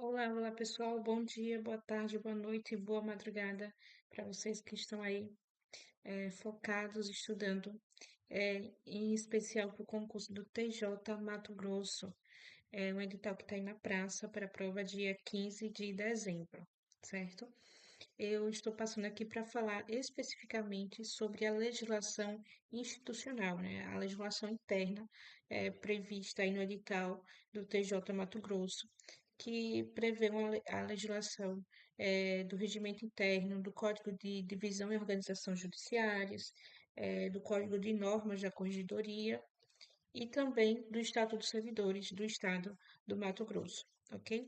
Olá pessoal, bom dia, boa tarde, boa noite, boa madrugada para vocês que estão aí focados, estudando, em especial para o concurso do TJ Mato Grosso, um edital que está aí na praça para a prova dia 15 de dezembro, certo? Eu estou passando aqui para falar especificamente sobre a legislação institucional, né? A legislação interna prevista aí no edital do TJ Mato Grosso, que prevê a legislação do regimento interno, do Código de Divisão e Organização Judiciárias, do Código de Normas da Corregedoria e também do Estatuto dos Servidores do Estado do Mato Grosso, ok?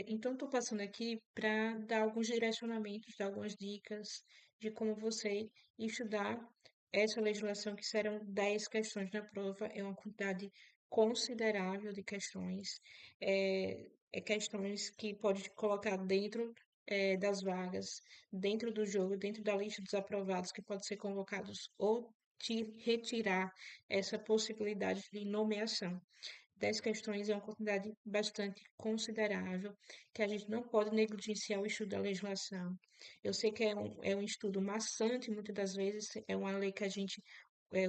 Então, estou passando aqui para dar alguns direcionamentos, dar algumas dicas de como você estudar essa legislação, que serão 10 questões na prova, é uma quantidade considerável de questões, questões que pode te colocar dentro das vagas, dentro do jogo, dentro da lista dos aprovados que podem ser convocados ou te retirar essa possibilidade de nomeação. 10 questões é uma quantidade bastante considerável, que a gente não pode negligenciar o estudo da legislação. Eu sei que é um estudo maçante, muitas das vezes, é uma lei que a gente,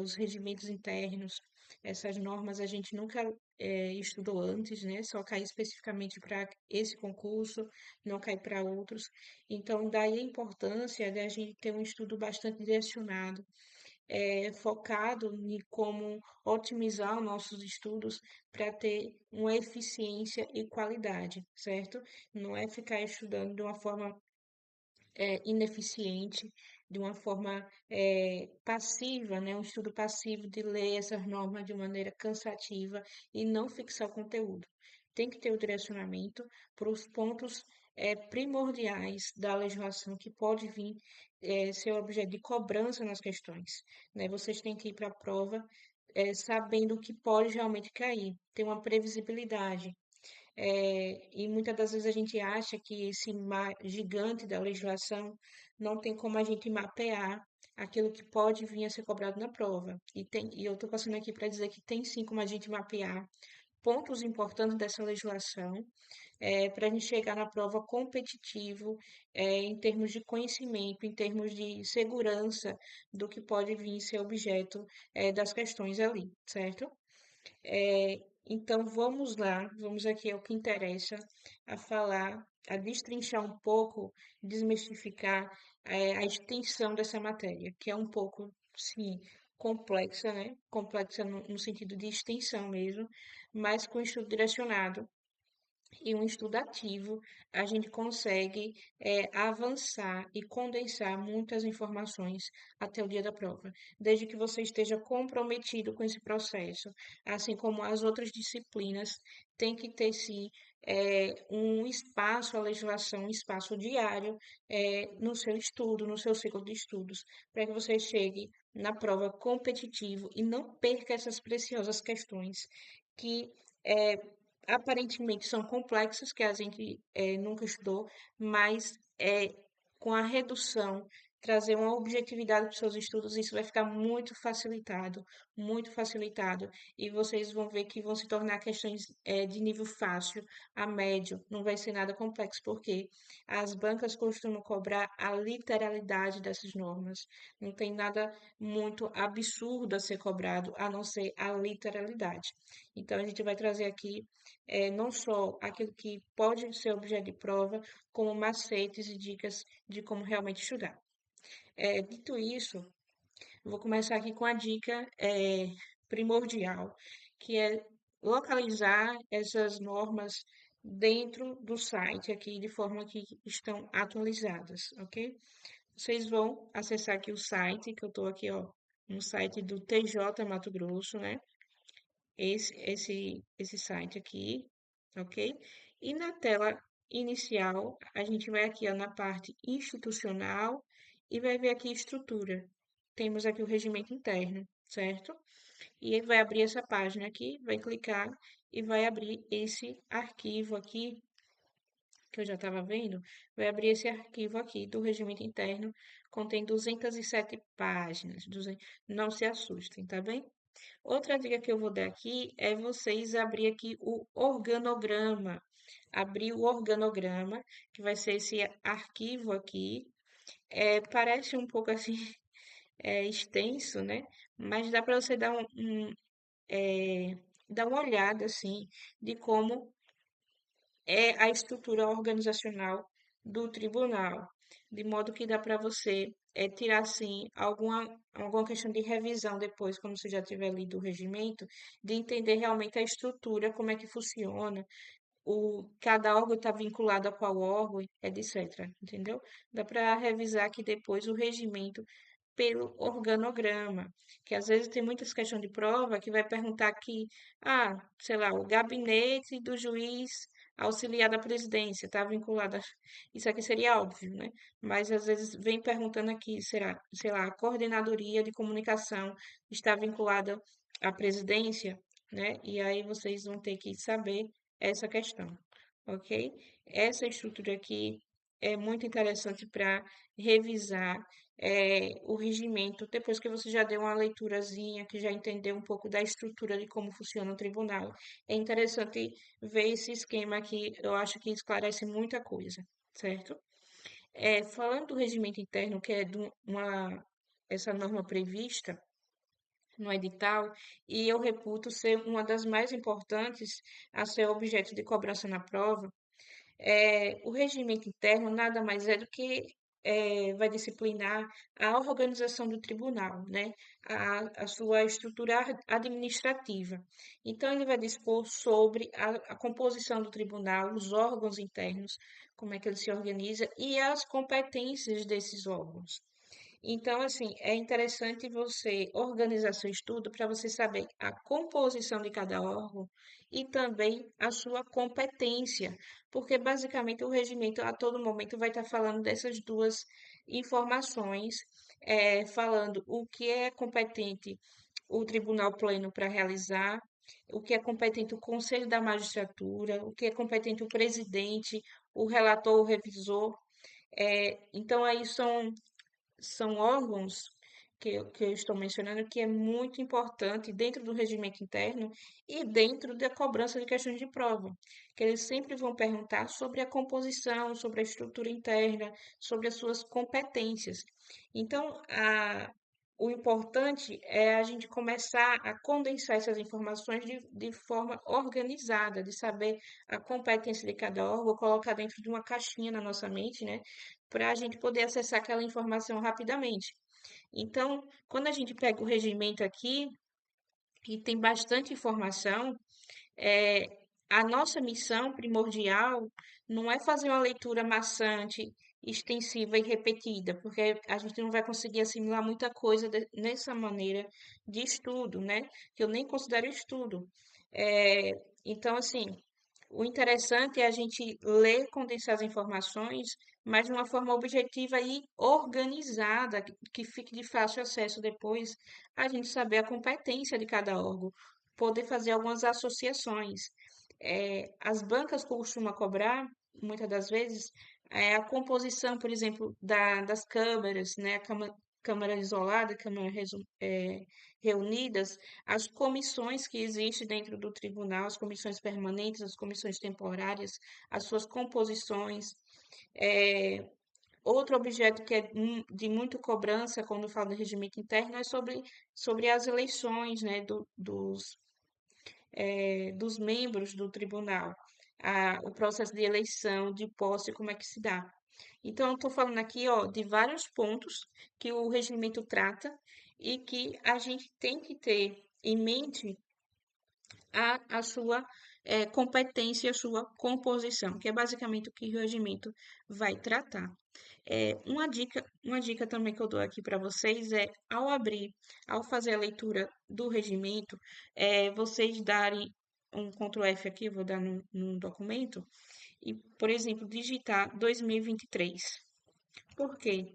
os regimentos internos, essas normas a gente nunca estudou antes, né? Só cai especificamente para esse concurso, não cai para outros. Então, daí a importância de a gente ter um estudo bastante direcionado, focado em como otimizar os nossos estudos para ter uma eficiência e qualidade, certo? Não é ficar estudando de uma forma ineficiente, de uma forma passiva, né? Um estudo passivo de ler essas normas de maneira cansativa e não fixar o conteúdo. Tem que ter o direcionamento para os pontos primordiais da legislação que pode vir ser objeto de cobrança nas questões, né? Vocês têm que ir para a prova sabendo o que pode realmente cair, ter uma previsibilidade. E muitas das vezes a gente acha que esse mar gigante da legislação não tem como a gente mapear aquilo que pode vir a ser cobrado na prova. E eu estou passando aqui para dizer que tem sim como a gente mapear pontos importantes dessa legislação, para a gente chegar na prova competitivo, em termos de conhecimento, em termos de segurança do que pode vir ser objeto, das questões ali, certo? Então vamos lá, vamos aqui ao que interessa, a falar, a destrinchar um pouco, desmistificar a extensão dessa matéria, que é um pouco, sim, complexa, né? Complexa no sentido de extensão mesmo, mas com estudo direcionado e um estudo ativo, a gente consegue avançar e condensar muitas informações até o dia da prova, desde que você esteja comprometido com esse processo, assim como as outras disciplinas, tem que ter sim um espaço, a legislação, um espaço diário no seu estudo, no seu ciclo de estudos, para que você chegue na prova competitivo e não perca essas preciosas questões que eh, aparentemente são complexos, que a gente nunca estudou, mas com a redução, trazer uma objetividade para os seus estudos, isso vai ficar muito facilitado, e vocês vão ver que vão se tornar questões de nível fácil a médio, não vai ser nada complexo, porque as bancas costumam cobrar a literalidade dessas normas, não tem nada muito absurdo a ser cobrado, a não ser a literalidade. Então, a gente vai trazer aqui não só aquilo que pode ser objeto de prova, como macetes e dicas de como realmente estudar. Dito isso, eu vou começar aqui com a dica primordial, que é localizar essas normas dentro do site aqui, de forma que estão atualizadas, ok? Vocês vão acessar aqui o site, que eu estou aqui, ó, no site do TJ Mato Grosso, né? Esse site aqui, ok? E na tela inicial, a gente vai aqui ó, na parte institucional e vai ver aqui estrutura. Temos aqui o regimento interno, certo? E ele vai abrir essa página aqui, vai clicar e vai abrir esse arquivo aqui, que eu já estava vendo, vai abrir esse arquivo aqui do regimento interno, contém 207 páginas. Não se assustem, tá bem? Outra dica que eu vou dar aqui é vocês abrir aqui o organograma. Abrir o organograma, que vai ser esse arquivo aqui. Parece um pouco assim, extenso, né? Mas dá para você dar uma olhada assim de como é a estrutura organizacional do tribunal, de modo que dá para você tirar assim alguma questão de revisão depois, quando você já tiver lido o regimento, de entender realmente a estrutura, como é que funciona, cada órgão está vinculado a qual órgão, etc. Entendeu? Dá para revisar aqui depois o regimento pelo organograma, que às vezes tem muitas questões de prova que vai perguntar aqui, sei lá, o gabinete do juiz auxiliar da presidência está vinculado isso aqui seria óbvio, né? Mas às vezes vem perguntando aqui, será, sei lá, a coordenadoria de comunicação está vinculada à presidência, né? E aí vocês vão ter que saber essa questão, ok? Essa estrutura aqui é muito interessante para revisar o regimento, depois que você já deu uma leiturazinha, que já entendeu um pouco da estrutura de como funciona o tribunal. É interessante ver esse esquema aqui, eu acho que esclarece muita coisa, certo? Falando do regimento interno, que é essa norma prevista no edital, e eu reputo ser uma das mais importantes a ser objeto de cobrança na prova, o regimento interno nada mais é do que vai disciplinar a organização do tribunal, né? A sua estrutura administrativa. Então, ele vai dispor sobre a composição do tribunal, os órgãos internos, como é que ele se organiza e as competências desses órgãos. Então, assim, é interessante você organizar seu estudo para você saber a composição de cada órgão e também a sua competência, porque basicamente o regimento a todo momento vai estar falando dessas duas informações, falando o que é competente o Tribunal Pleno para realizar, o que é competente o Conselho da Magistratura, o que é competente o presidente, o relator, o revisor. Então, aí são órgãos que eu estou mencionando que é muito importante dentro do regimento interno e dentro da cobrança de questões de prova, que eles sempre vão perguntar sobre a composição, sobre a estrutura interna, sobre as suas competências. Então, o importante é a gente começar a condensar essas informações de forma organizada, de saber a competência de cada órgão, colocar dentro de uma caixinha na nossa mente, né? Para a gente poder acessar aquela informação rapidamente. Então, quando a gente pega o regimento aqui, e tem bastante informação, é, a nossa missão primordial não é fazer uma leitura maçante, extensiva e repetida, porque a gente não vai conseguir assimilar muita coisa nessa maneira de estudo, né? Que eu nem considero estudo. É, então, assim, o interessante é a gente ler, condensar as informações, mas de uma forma objetiva e organizada, que fique de fácil acesso depois, a gente saber a competência de cada órgão, poder fazer algumas associações. As bancas costumam cobrar, muitas das vezes, a composição, por exemplo, das câmaras, né? Câmara isolada, reunidas, as comissões que existem dentro do tribunal, as comissões permanentes, as comissões temporárias, as suas composições. É, Outro objeto que é de muito cobrança quando falo de regimento interno é sobre as eleições, né, dos membros do tribunal, o processo de eleição, de posse, como é que se dá. Então, eu estou falando aqui, ó, de vários pontos que o regimento trata e que a gente tem que ter em mente a sua competência, a sua composição, que é basicamente o que o regimento vai tratar. Uma dica também que eu dou aqui para vocês é, ao fazer a leitura do regimento, vocês darem um Ctrl F aqui, vou dar no documento, e, por exemplo, digitar 2023. Por quê?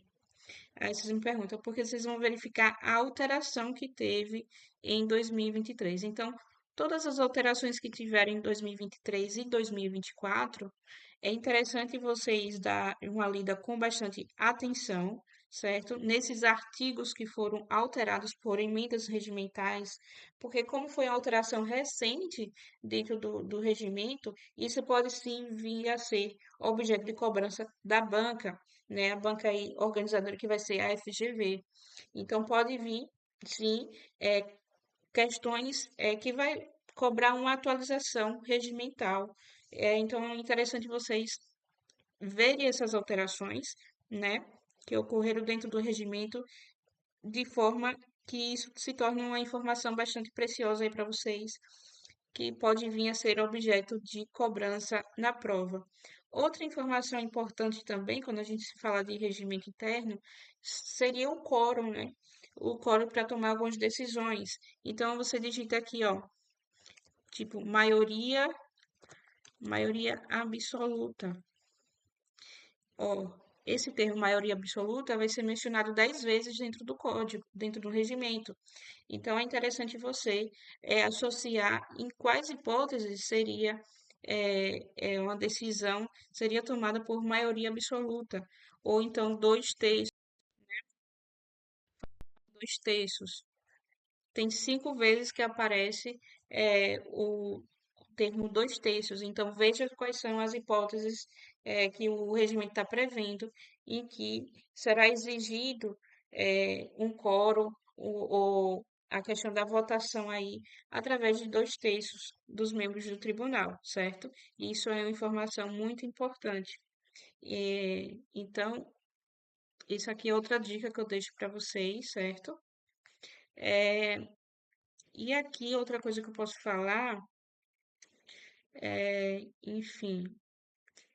Aí vocês me perguntam, porque vocês vão verificar a alteração que teve em 2023. Então, todas as alterações que tiverem em 2023 e 2024, é interessante vocês dar uma lida com bastante atenção, certo? Nesses artigos que foram alterados por emendas regimentais, porque como foi uma alteração recente dentro do regimento, isso pode sim vir a ser objeto de cobrança da banca, né? A banca aí organizadora que vai ser a FGV. Então pode vir, sim, é, questões que vai cobrar uma atualização regimental. Então é interessante vocês verem essas alterações, né, que ocorreram dentro do regimento, de forma que isso se torne uma informação bastante preciosa aí para vocês, que pode vir a ser objeto de cobrança na prova. Outra informação importante também, quando a gente se fala de regimento interno, seria o quórum, né? O quórum para tomar algumas decisões. Então, você digita aqui, ó, tipo, maioria absoluta. Ó, esse termo maioria absoluta vai ser mencionado 10 vezes dentro do código, dentro do regimento. Então, é interessante você associar em quais hipóteses seria uma decisão seria tomada por maioria absoluta, ou então dois terços. Tem 5 vezes que aparece o termo dois terços. Então, veja quais são as hipóteses que o regimento está prevendo, em que será exigido um quórum ou a questão da votação aí através de dois terços dos membros do tribunal, certo? Isso é uma informação muito importante. Então, isso aqui é outra dica que eu deixo para vocês, certo? E aqui, outra coisa que eu posso falar, enfim,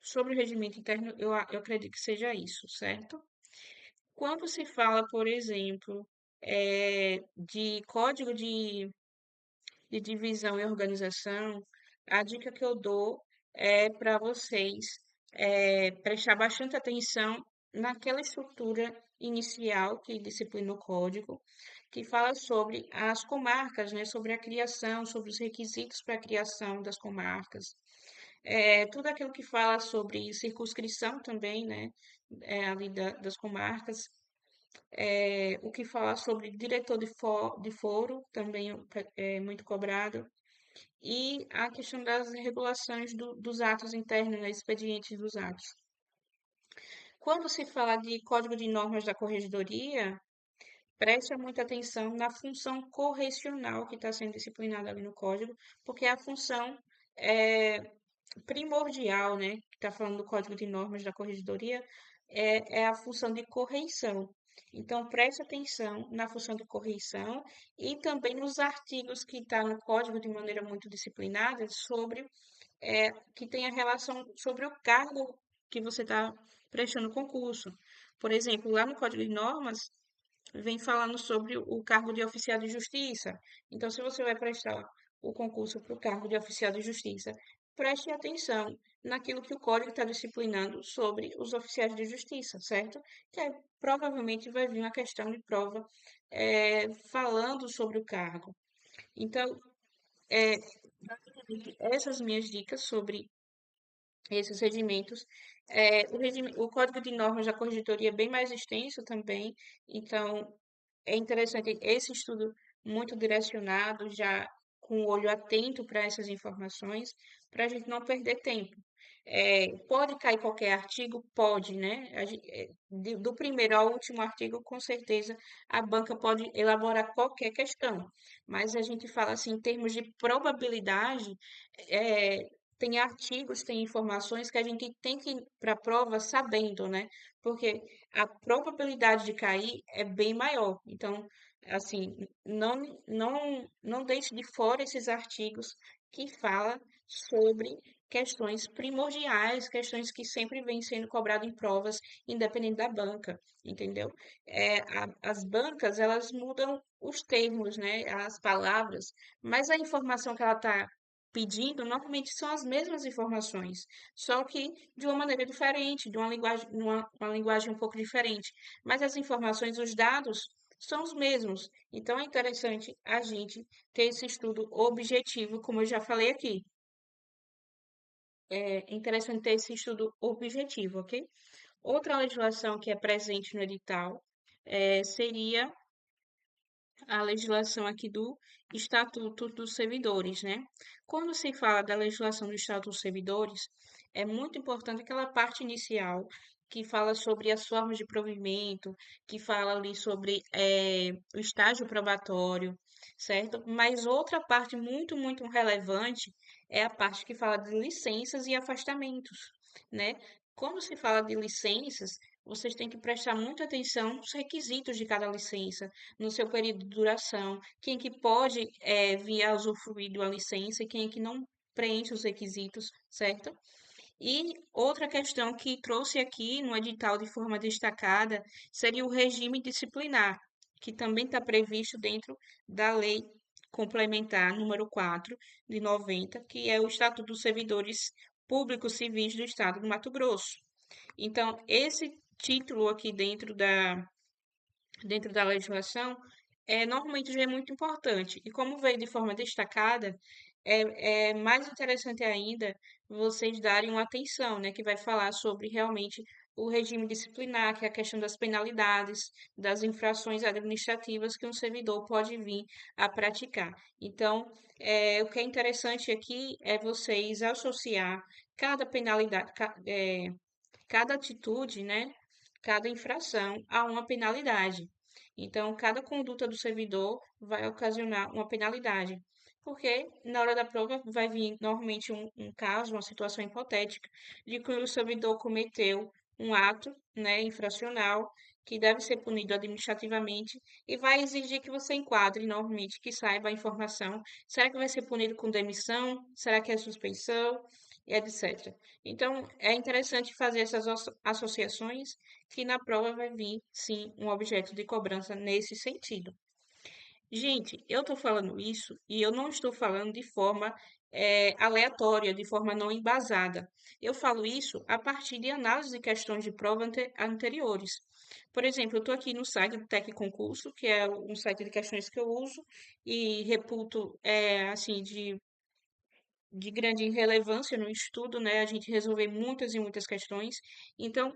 sobre o regimento interno, eu acredito que seja isso, certo? Quando se fala, por exemplo, de código de divisão e organização, a dica que eu dou é para vocês prestar bastante atenção naquela estrutura inicial que disciplina o código, que fala sobre as comarcas, né, sobre a criação, sobre os requisitos para a criação das comarcas. Tudo aquilo que fala sobre circunscrição também, né, ali das comarcas, o que fala sobre diretor de foro, também é muito cobrado, e a questão das regulações dos atos internos, né, expedientes dos atos. Quando se fala de Código de Normas da Corregedoria, preste muita atenção na função correcional que está sendo disciplinada ali no código, porque é a função é, primordial, né, que está falando do Código de Normas da Corregedoria, é a função de correição. Então, preste atenção na função de correição e também nos artigos que está no código de maneira muito disciplinada sobre que tem a relação sobre o cargo que você está prestando concurso. Por exemplo, lá no Código de Normas, vem falando sobre o cargo de oficial de justiça. Então, se você vai prestar o concurso para o cargo de oficial de justiça, preste atenção naquilo que o código está disciplinando sobre os oficiais de justiça, certo? Que provavelmente vai vir uma questão de prova falando sobre o cargo. Então, é, essas minhas dicas sobre esses regimentos. O Código de Normas da Corregedoria é bem mais extenso também, então é interessante esse estudo muito direcionado, já com o olho atento para essas informações, para a gente não perder tempo. Pode cair qualquer artigo? Pode, né? Do primeiro ao último artigo, com certeza, a banca pode elaborar qualquer questão, mas a gente fala assim, em termos de probabilidade, é, tem artigos, tem informações que a gente tem que ir para a prova sabendo, né? Porque a probabilidade de cair é bem maior. Então, assim, não deixe de fora esses artigos que falam sobre questões primordiais, questões que sempre vêm sendo cobradas em provas, independente da banca, entendeu? As bancas, elas mudam os termos, né, as palavras, mas a informação que ela está pedindo normalmente são as mesmas informações, só que de uma maneira diferente, de uma linguagem um pouco diferente. Mas as informações, os dados são os mesmos. Então é interessante a gente ter esse estudo objetivo, como eu já falei aqui. É interessante ter esse estudo objetivo, ok? Outra legislação que é presente no edital seria a legislação aqui do Estatuto dos Servidores, né? Quando se fala da legislação do Estatuto dos Servidores, é muito importante aquela parte inicial que fala sobre as formas de provimento, que fala ali sobre o estágio probatório, certo? Mas outra parte muito relevante é a parte que fala de licenças e afastamentos, né? Quando se fala de licenças, vocês têm que prestar muita atenção nos requisitos de cada licença, no seu período de duração, quem que pode vir a usufruir de uma licença e quem é que não preenche os requisitos, certo? E outra questão que trouxe aqui no edital de forma destacada seria o regime disciplinar, que também está previsto dentro da Lei Complementar número 4 de 90, que é o Estatuto dos Servidores Públicos Civis do Estado do Mato Grosso. Então, esse título aqui dentro da legislação, normalmente já é muito importante. E como veio de forma destacada, é mais interessante ainda vocês darem uma atenção, né, que vai falar sobre realmente o regime disciplinar, que é a questão das penalidades, das infrações administrativas que um servidor pode vir a praticar. Então, o que é interessante aqui é vocês associar cada penalidade, cada atitude, né, cada infração a uma penalidade. Então, cada conduta do servidor vai ocasionar uma penalidade, porque na hora da prova vai vir normalmente um caso, uma situação hipotética, de que o servidor cometeu um ato, né, infracional que deve ser punido administrativamente e vai exigir que você enquadre normalmente, que saiba a informação. Será que vai ser punido com demissão? Será que é suspensão? E etc. Então, é interessante fazer essas associações que na prova vai vir, sim, um objeto de cobrança nesse sentido. Gente, eu estou falando isso e eu não estou falando de forma aleatória, de forma não embasada. Eu falo isso a partir de análise de questões de prova anteriores. Por exemplo, eu estou aqui no site do Tec Concurso, que é um site de questões que eu uso e reputo assim de grande relevância no estudo, né? A gente resolver muitas e muitas questões. Então,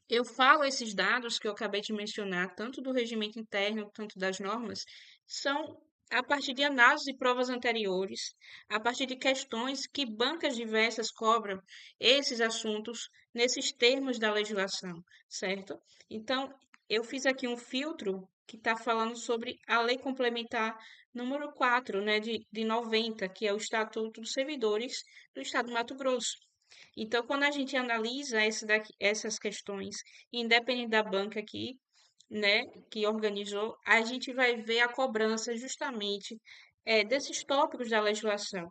eu falo esses dados que eu acabei de mencionar, tanto do regimento interno, tanto das normas, são a partir de análise de provas anteriores, a partir de questões que bancas diversas cobram esses assuntos nesses termos da legislação, certo? Então, eu fiz aqui um filtro que está falando sobre a Lei Complementar número 4, né, de 90, que é o Estatuto dos Servidores do Estado do Mato Grosso. Então, quando a gente analisa essas questões, independente da banca aqui, né, que organizou, a gente vai ver a cobrança justamente desses tópicos da legislação.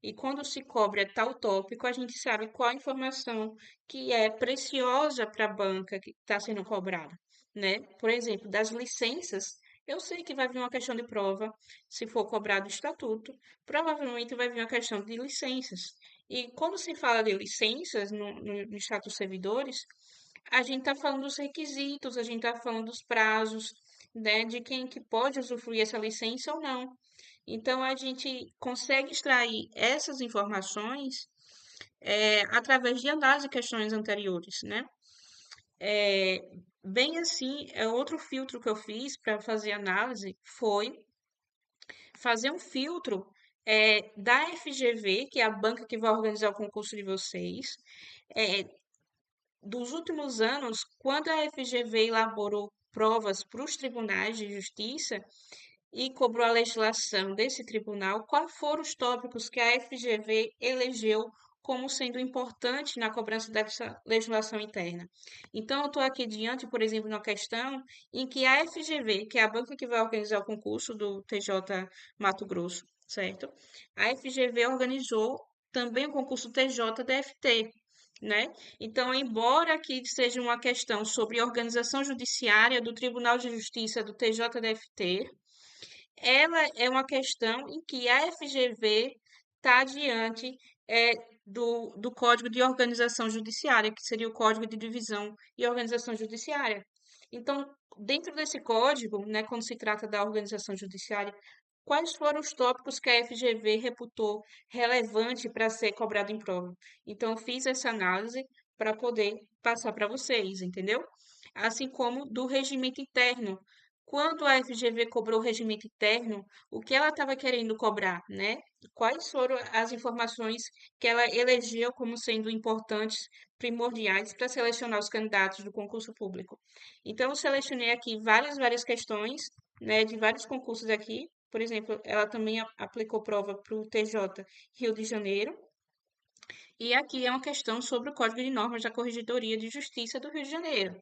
E quando se cobra tal tópico, a gente sabe qual a informação que é preciosa para a banca que está sendo cobrada, né? Por exemplo, das licenças, eu sei que vai vir uma questão de prova, se for cobrado o estatuto, provavelmente vai vir uma questão de licenças. E quando se fala de licenças no Estatuto dos Servidores, a gente está falando dos requisitos, a gente está falando dos prazos, né, de quem que pode usufruir essa licença ou não. Então, a gente consegue extrair essas informações através de análise de questões anteriores, né? É, bem assim, outro filtro que eu fiz para fazer análise foi fazer um filtro da FGV, que é a banca que vai organizar o concurso de vocês, é, dos últimos anos, quando a FGV elaborou provas para os tribunais de justiça e cobrou a legislação desse tribunal, quais foram os tópicos que a FGV elegeu como sendo importante na cobrança dessa legislação interna. Então, eu estou aqui diante, por exemplo, na questão em que a FGV, que é a banca que vai organizar o concurso do TJ Mato Grosso, certo? A FGV organizou também o concurso TJ-DFT, né? Então, embora aqui seja uma questão sobre organização judiciária do Tribunal de Justiça do TJ-DFT, ela é uma questão em que a FGV está diante é, do Código de Organização Judiciária, que seria o Código de Divisão e Organização Judiciária. Então, dentro desse código, né, quando se trata da organização judiciária, quais foram os tópicos que a FGV reputou relevante para ser cobrado em prova? Então, eu fiz essa análise, para poder passar para vocês, entendeu? Assim como do regimento interno. Quando a FGV cobrou o regimento interno, o que ela estava querendo cobrar, né? Quais foram as informações que ela elegeu como sendo importantes, primordiais para selecionar os candidatos do concurso público? Então, eu selecionei aqui várias questões, né, de vários concursos aqui. Por exemplo, ela também aplicou prova para o TJ Rio de Janeiro, e aqui é uma questão sobre o Código de Normas da Corregedoria de Justiça do Rio de Janeiro.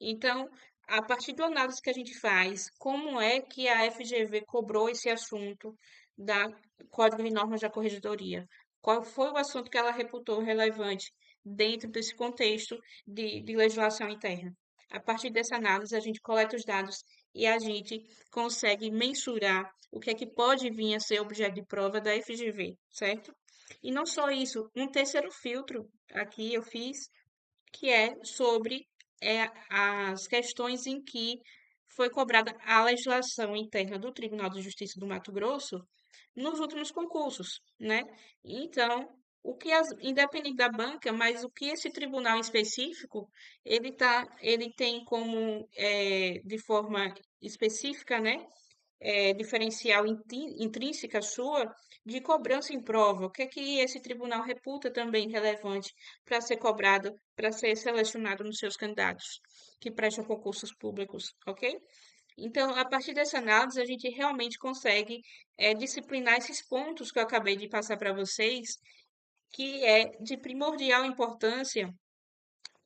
Então, a partir da análise que a gente faz, como é que a FGV cobrou esse assunto da Código de Normas da Corregedoria? Qual foi o assunto que ela reputou relevante dentro desse contexto de legislação interna? A partir dessa análise, a gente coleta os dados e a gente consegue mensurar o que é que pode vir a ser objeto de prova da FGV, certo? E não só isso, um terceiro filtro aqui eu fiz, que é sobre as questões em que foi cobrada a legislação interna do Tribunal de Justiça do Mato Grosso nos últimos concursos, né? Então, independente da banca, mas o que esse tribunal em específico, ele tem como, de forma específica, né? Diferencial intrínseca sua de cobrança em prova. O que é que esse tribunal reputa também relevante para ser cobrado, para ser selecionado nos seus candidatos que prestam concursos públicos, ok? Então, a partir dessa análise, a gente realmente consegue disciplinar esses pontos que eu acabei de passar para vocês, que é de primordial importância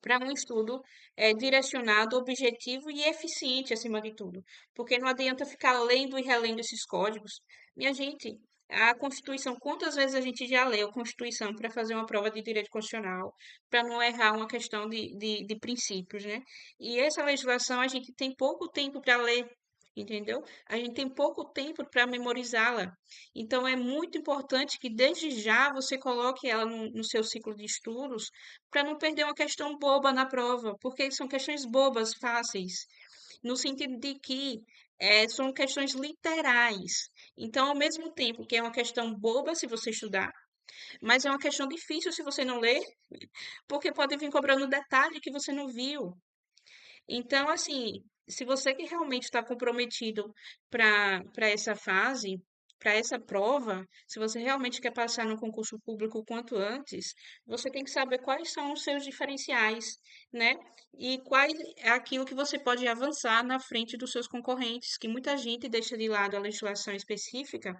para um estudo direcionado, objetivo e eficiente, acima de tudo. Porque não adianta ficar lendo e relendo esses códigos. Minha gente, a Constituição, quantas vezes a gente já leu a Constituição para fazer uma prova de direito constitucional, para não errar uma questão de princípios, né? E essa legislação a gente tem pouco tempo para ler. Entendeu? A gente tem pouco tempo para memorizá-la. Então, é muito importante que desde já você coloque ela no seu ciclo de estudos para não perder uma questão boba na prova, porque são questões bobas, fáceis, no sentido de que são questões literais. Então, ao mesmo tempo que é uma questão boba se você estudar, mas é uma questão difícil se você não ler, porque pode vir cobrando detalhe que você não viu. Então, assim, se você que realmente está comprometido para essa fase, para essa prova, se você realmente quer passar no concurso público o quanto antes, você tem que saber quais são os seus diferenciais, né? E quais é aquilo que você pode avançar na frente dos seus concorrentes, que muita gente deixa de lado a legislação específica,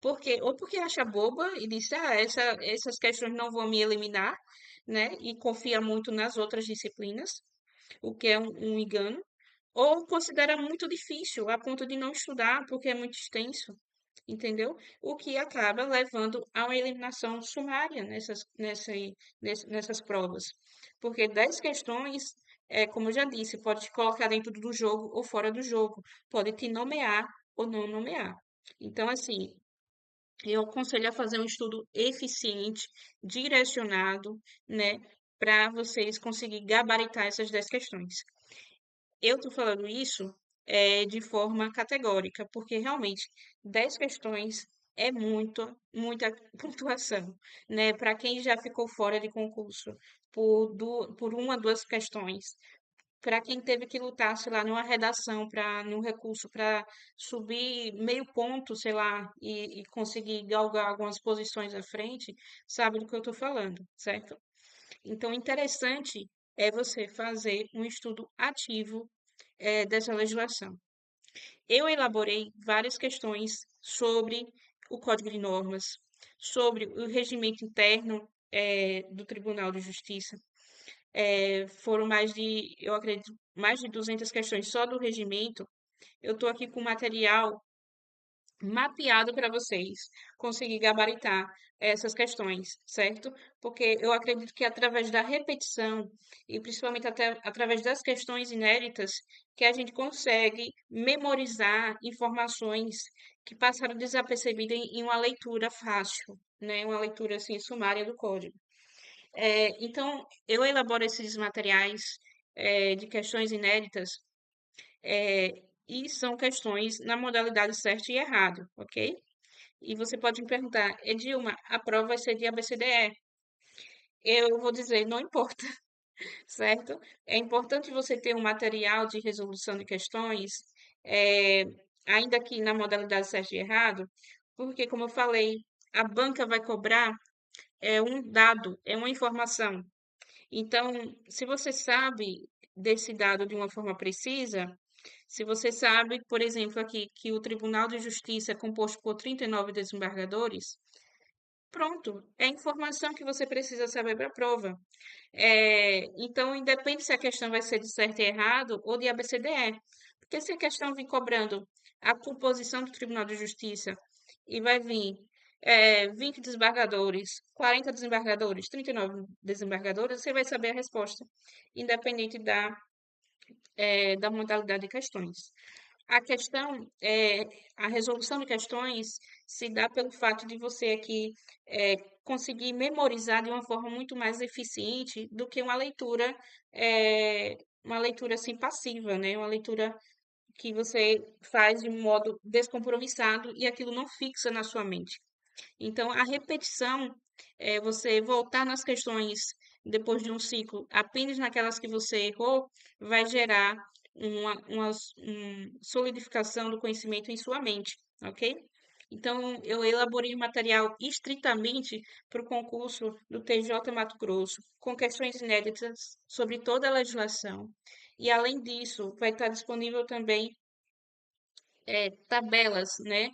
porque acha boba e diz, essas questões não vão me eliminar, né? E confia muito nas outras disciplinas, o que é um engano, ou considera muito difícil a ponto de não estudar porque é muito extenso, entendeu? O que acaba levando a uma eliminação sumária nessas provas. Porque 10 questões, como eu já disse, pode te colocar dentro do jogo ou fora do jogo, pode te nomear ou não nomear. Então, assim, eu aconselho a fazer um estudo eficiente, direcionado, né, para vocês conseguirem gabaritar essas 10 questões. Eu estou falando isso de forma categórica, porque realmente 10 questões é muita pontuação, né? Para quem já ficou fora de concurso por uma, duas questões, para quem teve que lutar, sei lá, numa redação, num recurso para subir meio ponto, sei lá, e conseguir galgar algumas posições à frente, sabe do que eu estou falando, certo? Então, interessante é você fazer um estudo ativo dessa legislação. Eu elaborei várias questões sobre o Código de Normas, sobre o regimento interno do Tribunal de Justiça. Foram eu acredito, mais de 200 questões só do regimento. Eu estou aqui com material mapeado para vocês conseguir gabaritar essas questões, certo? Porque eu acredito que através da repetição e principalmente até através das questões inéditas que a gente consegue memorizar informações que passaram desapercebidas em uma leitura fácil, né? Uma leitura assim sumária do código. Então, eu elaboro esses materiais de questões inéditas e são questões na modalidade certo e errado, ok? E você pode me perguntar, Edilma, a prova vai ser de ABCDE? Eu vou dizer, não importa. certo? É importante você ter um material de resolução de questões, eh, ainda que na modalidade certo e errado, porque, como eu falei, a banca vai cobrar um dado, é uma informação. Então, se você sabe desse dado de uma forma precisa, se você sabe, por exemplo, aqui que o Tribunal de Justiça é composto por 39 desembargadores, pronto, é a informação que você precisa saber para a prova. Então, independe se a questão vai ser de certo e errado ou de ABCDE. Porque se a questão vir cobrando a composição do Tribunal de Justiça e vai vir 20 desembargadores, 40 desembargadores, 39 desembargadores, você vai saber a resposta, independente da modalidade de questões. A questão, a resolução de questões se dá pelo fato de você aqui conseguir memorizar de uma forma muito mais eficiente do que uma leitura assim passiva, né? Uma leitura que você faz de um modo descompromissado e aquilo não fixa na sua mente. Então, a repetição, você voltar nas questões depois de um ciclo, apenas naquelas que você errou, vai gerar uma solidificação do conhecimento em sua mente, ok? Então, eu elaborei material estritamente para o concurso do TJ Mato Grosso, com questões inéditas sobre toda a legislação. E, além disso, vai estar disponível também tabelas, né?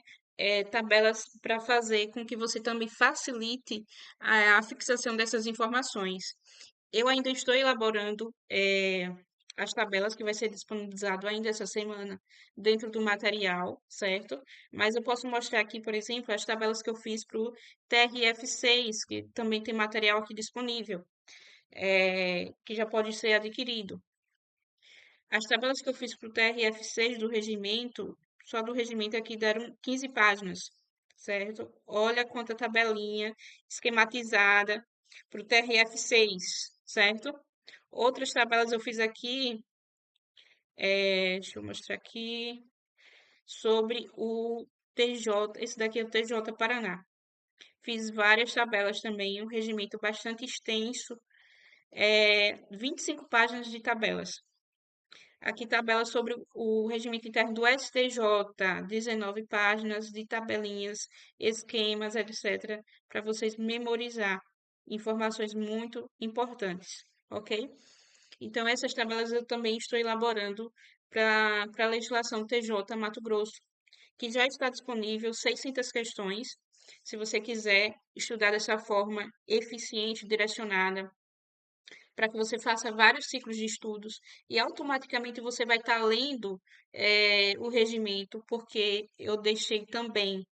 Tabelas para fazer com que você também facilite a fixação dessas informações. Eu ainda estou elaborando as tabelas que vai ser disponibilizado ainda essa semana dentro do material, certo? Mas eu posso mostrar aqui, por exemplo, as tabelas que eu fiz para o TRF6, que também tem material aqui disponível, que já pode ser adquirido. As tabelas que eu fiz para o TRF6 do regimento, só do regimento aqui deram 15 páginas, certo? Olha quanta tabelinha esquematizada para o TRF6, certo? Outras tabelas eu fiz aqui, deixa eu mostrar aqui, sobre o TJ, esse daqui é o TJ Paraná. Fiz várias tabelas também, um regimento bastante extenso, 25 páginas de tabelas. Aqui tabela sobre o regimento interno do STJ, 19 páginas de tabelinhas, esquemas, etc., para vocês memorizar informações muito importantes, ok? Então, essas tabelas eu também estou elaborando para a legislação TJ Mato Grosso, que já está disponível 600 questões. Se você quiser estudar dessa forma eficiente, direcionada, para que você faça vários ciclos de estudos e automaticamente você vai estar lendo o regimento, porque eu deixei também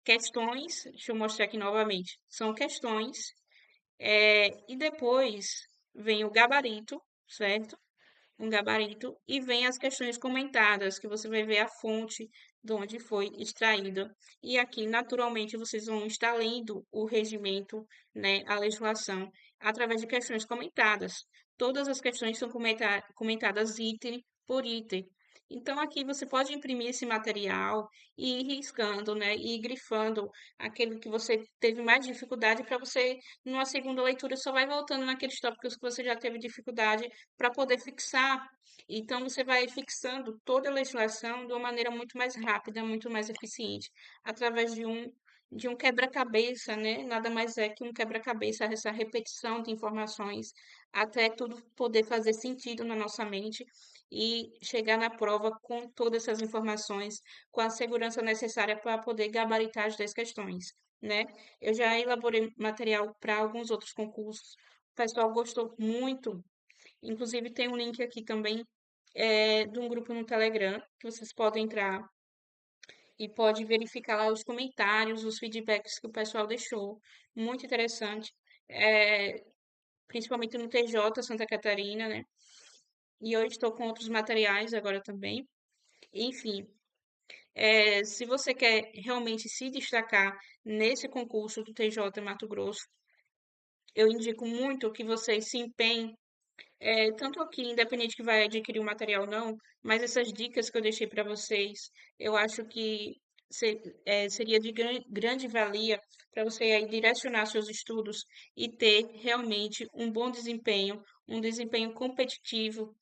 questões, deixa eu mostrar aqui novamente, são questões, e depois vem o gabarito, certo? Um gabarito e vem as questões comentadas, que você vai ver a fonte de onde foi extraída. E aqui, naturalmente, vocês vão estar lendo o regimento, né, a legislação, através de questões comentadas. Todas as questões são comentadas item por item. Então, aqui você pode imprimir esse material e ir riscando, né, e ir grifando aquele que você teve mais dificuldade para você, numa segunda leitura, só vai voltando naqueles tópicos que você já teve dificuldade para poder fixar. Então, você vai fixando toda a legislação de uma maneira muito mais rápida, muito mais eficiente, através de um quebra-cabeça, né? Nada mais é que um quebra-cabeça, essa repetição de informações, até tudo poder fazer sentido na nossa mente e chegar na prova com todas essas informações, com a segurança necessária para poder gabaritar as 10 questões, né? Eu já elaborei material para alguns outros concursos. O pessoal gostou muito. Inclusive, tem um link aqui também de um grupo no Telegram que vocês podem entrar e pode verificar lá os comentários, os feedbacks que o pessoal deixou. Muito interessante. É, principalmente no TJ Santa Catarina, né? E eu estou com outros materiais agora também. Enfim, se você quer realmente se destacar nesse concurso do TJ Mato Grosso, eu indico muito que vocês se empenhem. Tanto aqui, independente que vai adquirir o material ou não, mas essas dicas que eu deixei para vocês, eu acho que seria de grande valia para você aí direcionar seus estudos e ter realmente um bom desempenho, um desempenho competitivo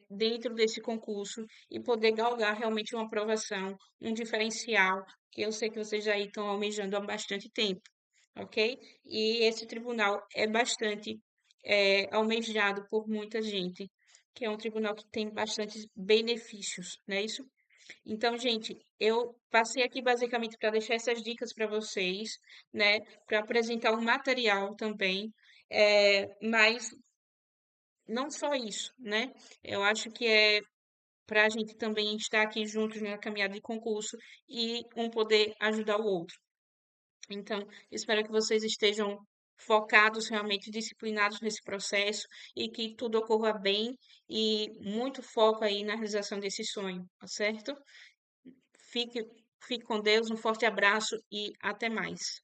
dentro desse concurso e poder galgar realmente uma aprovação, um diferencial, que eu sei que vocês já aí estão almejando há bastante tempo, ok? E esse tribunal é bastante almejado por muita gente, que é um tribunal que tem bastantes benefícios, não é isso? Então, gente, eu passei aqui basicamente para deixar essas dicas para vocês, né? Para apresentar um material também, mas não só isso, né? Eu acho que é para a gente também estar aqui juntos na caminhada de concurso e um poder ajudar o outro. Então, espero que vocês estejam focados, realmente disciplinados nesse processo e que tudo ocorra bem e muito foco aí na realização desse sonho, tá certo? Fique, fique com Deus, um forte abraço e até mais.